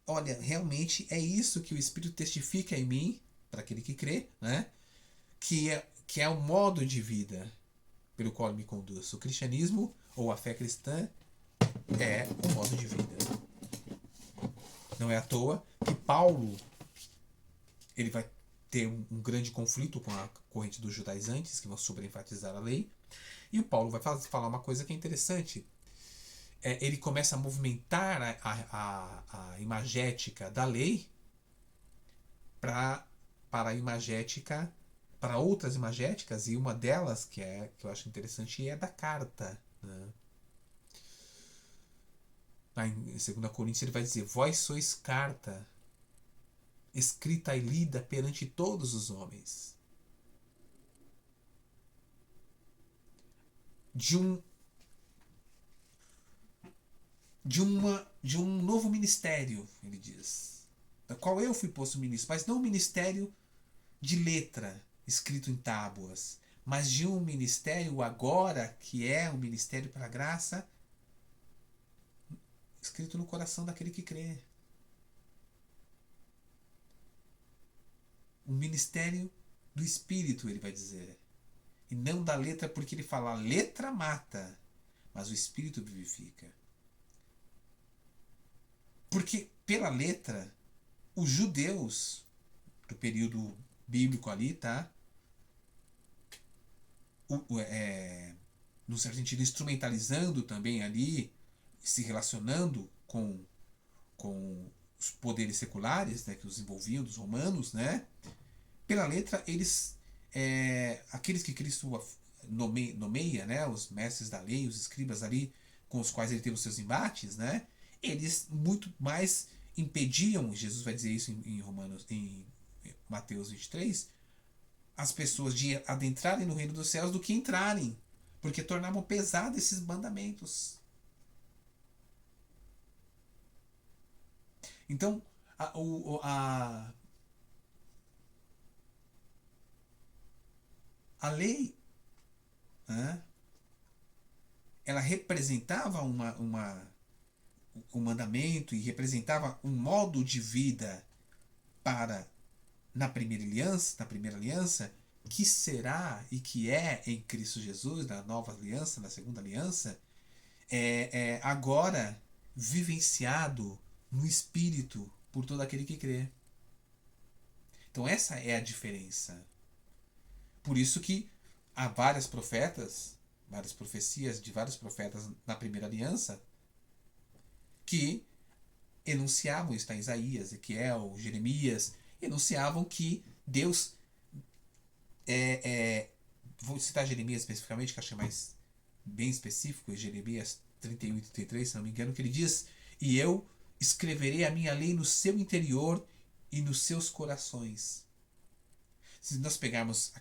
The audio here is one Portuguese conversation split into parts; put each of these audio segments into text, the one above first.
olha, realmente é isso que o Espírito testifica em mim, para aquele que crê, né? Que é o modo de vida pelo qual me conduz. O cristianismo, ou a fé cristã, é o modo de vida. Não é à toa que Paulo ele vai ter um grande conflito com a corrente dos judaizantes, que vão sobreenfatizar a lei. E o Paulo vai falar uma coisa que é interessante. Ele começa a movimentar a imagética da lei para para a imagética, para outras imagéticas, e uma delas que eu acho interessante é da carta. Né? Em 2 Coríntios ele vai dizer: vós sois carta, escrita e lida perante todos os homens. De um, de um novo ministério, ele diz, da qual eu fui posto ministro, mas não um ministério de letra, escrito em tábuas, mas de um ministério agora, que é um ministério para a graça, escrito no coração daquele que crê. Um ministério do Espírito, ele vai dizer. E não da letra, porque ele fala: a letra mata, mas o Espírito vivifica. Porque pela letra, os judeus do período bíblico ali, tá? No certo sentido, instrumentalizando também ali, se relacionando com os poderes seculares, né, que os envolviam, dos romanos, né? Pela letra, eles, aqueles que Cristo nomeia, né, os mestres da lei, os escribas ali, com os quais ele teve os seus embates, né? Eles muito mais impediam, Jesus vai dizer isso em Romanos, em Mateus 23, as pessoas de adentrarem no reino dos céus do que entrarem, porque tornavam pesados esses mandamentos. Então, a lei, né, ela representava um mandamento e representava um modo de vida para na primeira aliança, que será e que é em Cristo Jesus, na nova aliança, na segunda aliança, agora vivenciado no Espírito por todo aquele que crê. Então essa é a diferença. Por isso que há várias profetas, várias profecias de vários profetas na primeira aliança que enunciavam, está em Isaías, Ezequiel, Jeremias, enunciavam que Deus vou citar Jeremias especificamente, que eu achei mais bem específico, Jeremias 31 e 33, se não me engano, que ele diz: e eu escreverei a minha lei no seu interior e nos seus corações. Se nós pegarmos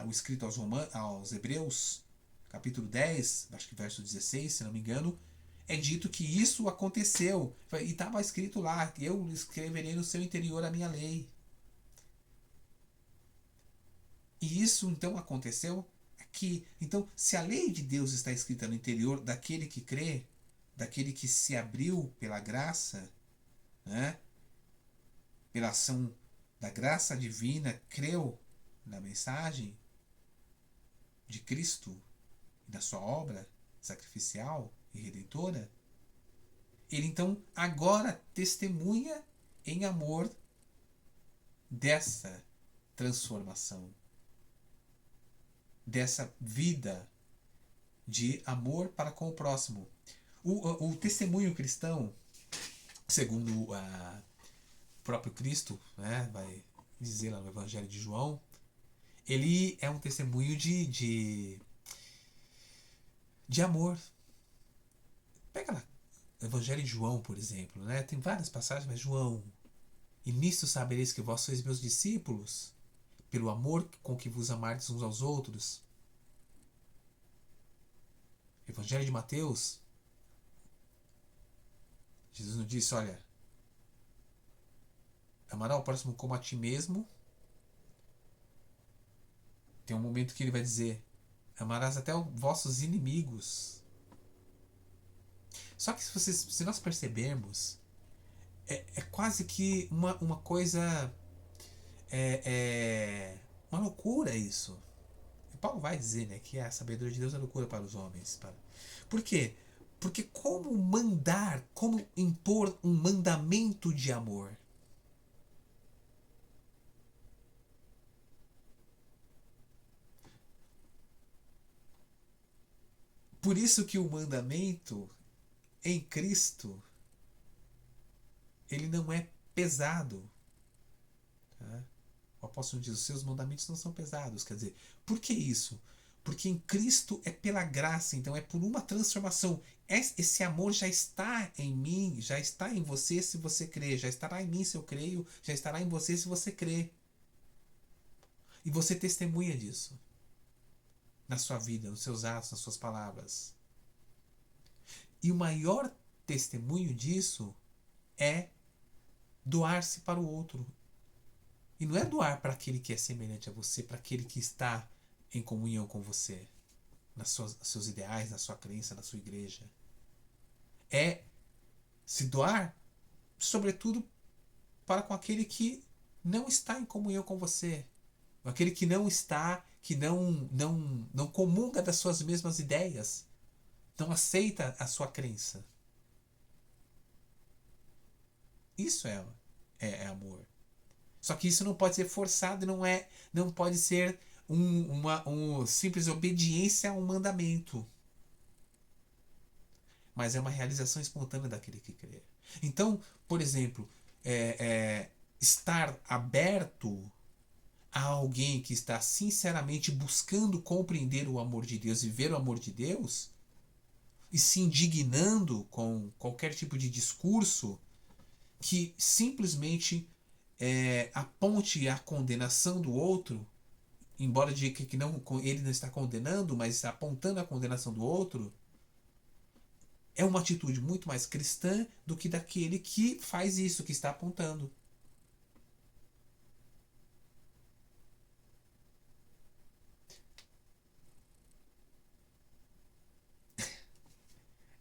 o escrito aos Hebreus, capítulo 10, acho que verso 16, se não me engano, é dito que isso aconteceu. E estava escrito lá: eu escreverei no seu interior a minha lei. E isso então aconteceu aqui. Então, se a lei de Deus está escrita no interior daquele que crê, daquele que se abriu pela graça, né? Pela ação da graça divina, creu na mensagem de Cristo e da sua obra sacrificial e redentora, ele então agora testemunha em amor dessa transformação, dessa vida de amor para com o próximo. O testemunho cristão, segundo o próprio Cristo, né, vai dizer lá no Evangelho de João, ele é um testemunho de amor. Pega lá, o Evangelho de João, por exemplo, né, tem várias passagens, mas João: e nisto sabereis que vós sois meus discípulos, pelo amor com que vos amardes uns aos outros. Evangelho de Mateus, Jesus nos disse: olha, amará o próximo como a ti mesmo. Tem um momento que ele vai dizer: amarás até os vossos inimigos. Só que se nós percebermos, é quase que uma coisa. Uma loucura isso. E Paulo vai dizer, né, que a sabedoria de Deus é loucura para os homens. Por quê? Porque como impor um mandamento de amor? Por isso que o mandamento em Cristo, ele não é pesado. Tá? O apóstolo diz, os seus mandamentos não são pesados. Quer dizer, por que isso? Porque em Cristo é pela graça, então é por uma transformação. Esse amor já está em mim, já está em você se você crê, já estará em mim se eu creio, já estará em você se você crê. E você testemunha disso na sua vida, nos seus atos, nas suas palavras. E o maior testemunho disso é doar-se para o outro. E não é doar para aquele que é semelhante a você, para aquele que está em comunhão com você, nos seus ideais, na sua crença, na sua igreja. É se doar, sobretudo, para com aquele que não está em comunhão com você, aquele que não está, que não comunga das suas mesmas ideias, não aceita a sua crença. Isso é amor. Só que isso não pode ser forçado, não pode ser uma simples obediência a um mandamento. Mas é uma realização espontânea daquele que crê. Então, por exemplo, estar aberto a alguém que está sinceramente buscando compreender o amor de Deus e ver o amor de Deus, e se indignando com qualquer tipo de discurso que simplesmente aponte a condenação do outro, embora diga que não, ele não está condenando, mas apontando a condenação do outro, é uma atitude muito mais cristã do que daquele que faz isso, que está apontando.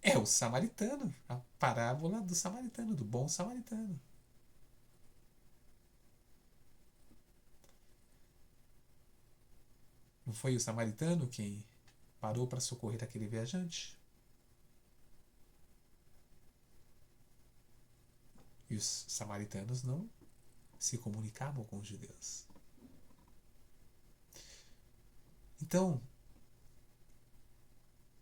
É o samaritano, a parábola do samaritano, do bom samaritano. Não foi o samaritano quem parou para socorrer aquele viajante? E os samaritanos não se comunicavam com os judeus. Então,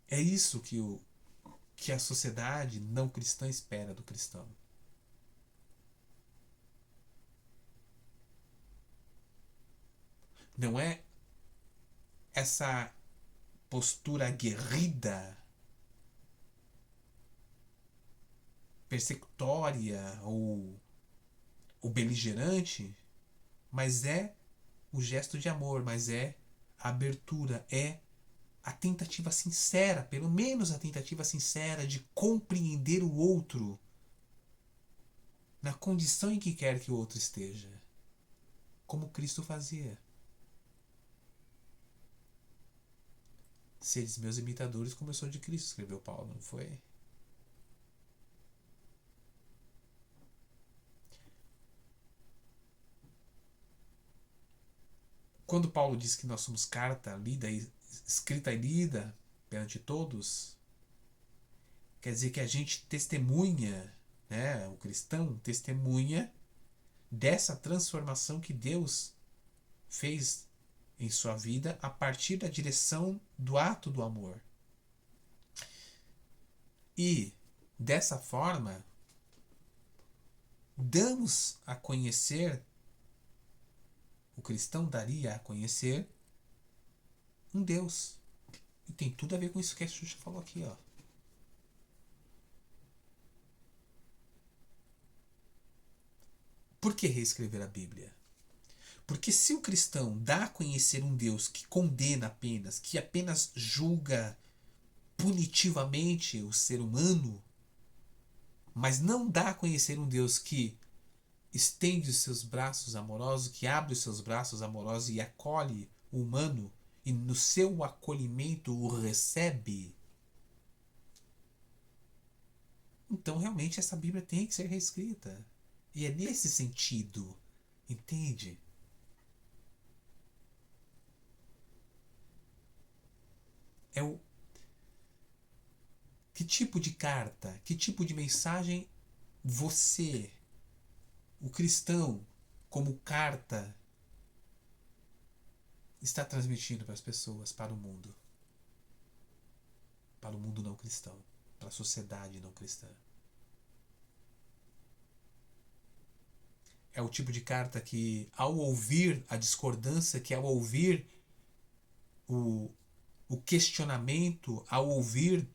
é isso que a sociedade não cristã espera do cristão. Não é essa postura aguerrida, persecutória ou beligerante, mas é o gesto de amor, mas é a abertura, é a tentativa sincera, pelo menos a tentativa sincera de compreender o outro na condição em que quer que o outro esteja, como Cristo fazia. Seres meus imitadores como eu sou de Cristo, escreveu Paulo, não foi? Quando Paulo diz que nós somos carta lida, escrita e lida perante todos, quer dizer que a gente testemunha, né, o cristão testemunha dessa transformação que Deus fez em sua vida a partir da direção do ato do amor. E dessa forma damos a conhecer, o cristão daria a conhecer um Deus. E tem tudo a ver com isso que a Xuxa falou aqui, ó. Por que reescrever a Bíblia? Porque se o cristão dá a conhecer um Deus que condena apenas, que apenas julga punitivamente o ser humano, mas não dá a conhecer um Deus que estende os seus braços amorosos, que abre os seus braços amorosos e acolhe o humano, e no seu acolhimento o recebe, então realmente essa Bíblia tem que ser reescrita. E é nesse sentido, entende? É o que tipo de carta, que tipo de mensagem você, o cristão, como carta, está transmitindo para as pessoas, para o mundo não cristão, para a sociedade não cristã. É o tipo de carta que, ao ouvir a discordância, que ao ouvir o, o questionamento, ao ouvir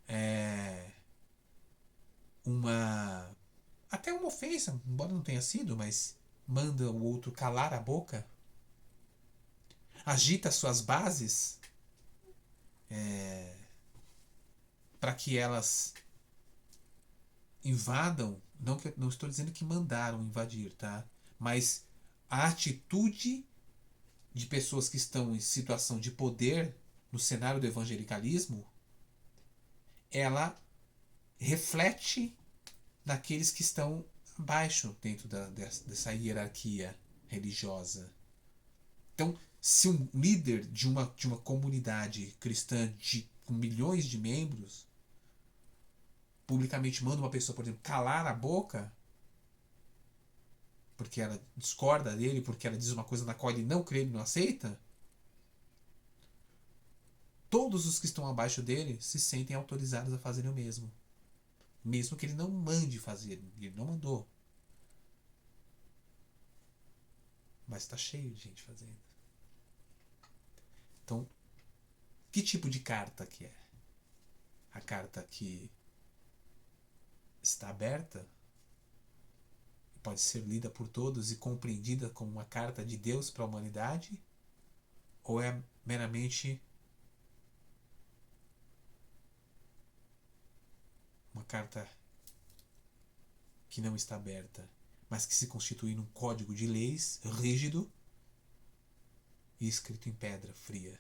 é, uma. até uma ofensa, embora não tenha sido, mas manda o outro calar a boca, agita suas bases para que elas invadam. Não, que, não estou dizendo que mandaram invadir, tá? Mas a atitude de pessoas que estão em situação de poder no cenário do evangelicalismo, ela reflete naqueles que estão abaixo dentro dessa hierarquia religiosa. Então, se um líder de uma comunidade cristã com milhões de membros publicamente manda uma pessoa, por exemplo, calar a boca porque ela discorda dele, porque ela diz uma coisa na qual ele não crê, ele não aceita, todos os que estão abaixo dele se sentem autorizados a fazerem o mesmo. Mesmo que ele não mande fazer, ele não mandou. Mas está cheio de gente fazendo. Então, que tipo de carta que é? A carta que está aberta, pode ser lida por todos e compreendida como uma carta de Deus para a humanidade? Ou é meramente uma carta que não está aberta, mas que se constitui num código de leis rígido e escrito em pedra fria?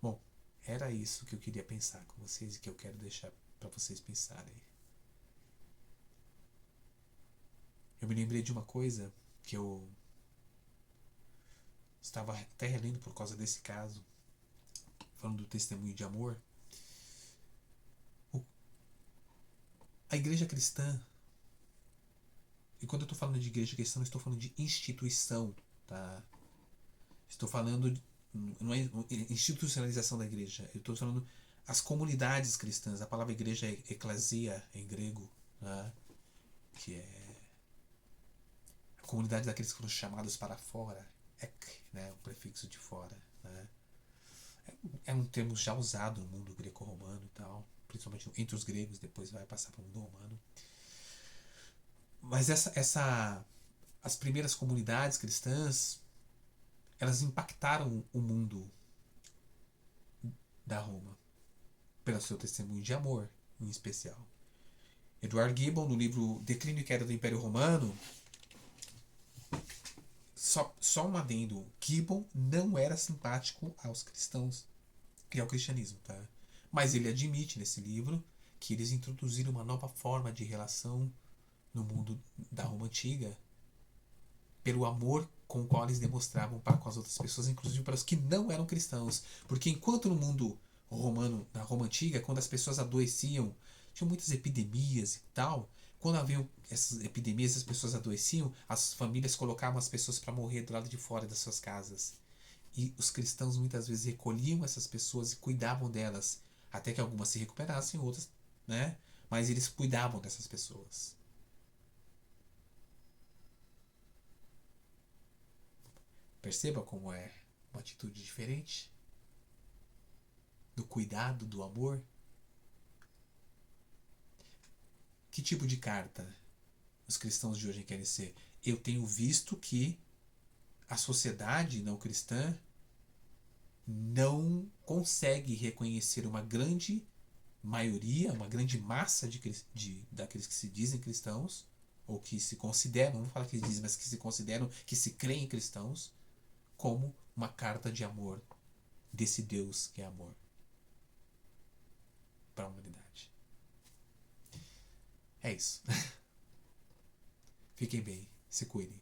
Bom, era isso que eu queria pensar com vocês e que eu quero deixar para vocês pensarem. Eu me lembrei de uma coisa que eu estava até relendo por causa desse caso, falando do testemunho de amor. A igreja cristã, e quando eu estou falando de igreja cristã, não estou falando de instituição, tá? Estou falando, não é institucionalização da igreja, eu estou falando as comunidades cristãs. A palavra igreja é eclesia em grego, né? Que é a comunidade daqueles que foram chamados para fora, ek, né? O prefixo de fora, né? É um termo já usado no mundo greco-romano e tal, principalmente entre os gregos, depois vai passar para o mundo romano. Mas as primeiras comunidades cristãs, elas impactaram o mundo da Roma pelo seu testemunho de amor, em especial. Edward Gibbon, no livro Declínio e Queda do Império Romano, só um adendo, Gibbon não era simpático aos cristãos e ao cristianismo, tá? Mas ele admite nesse livro que eles introduziram uma nova forma de relação no mundo da Roma Antiga pelo amor com o qual eles demonstravam para com as outras pessoas, inclusive para os que não eram cristãos. Porque enquanto no mundo romano, na Roma Antiga, quando as pessoas adoeciam, tinha muitas epidemias e tal, quando haviam essas epidemias, as pessoas adoeciam, as famílias colocavam as pessoas para morrer do lado de fora das suas casas. E os cristãos muitas vezes recolhiam essas pessoas e cuidavam delas, até que algumas se recuperassem, outras, né? Mas eles cuidavam dessas pessoas. Perceba como é uma atitude diferente do cuidado, do amor. Que tipo de carta os cristãos de hoje querem ser? Eu tenho visto que a sociedade não cristã não consegue reconhecer uma grande maioria, uma grande massa daqueles que se dizem cristãos, ou que se consideram, não vou falar que dizem, mas que se consideram, que se creem cristãos, como uma carta de amor desse Deus que é amor. É isso. Fiquem bem, se cuidem.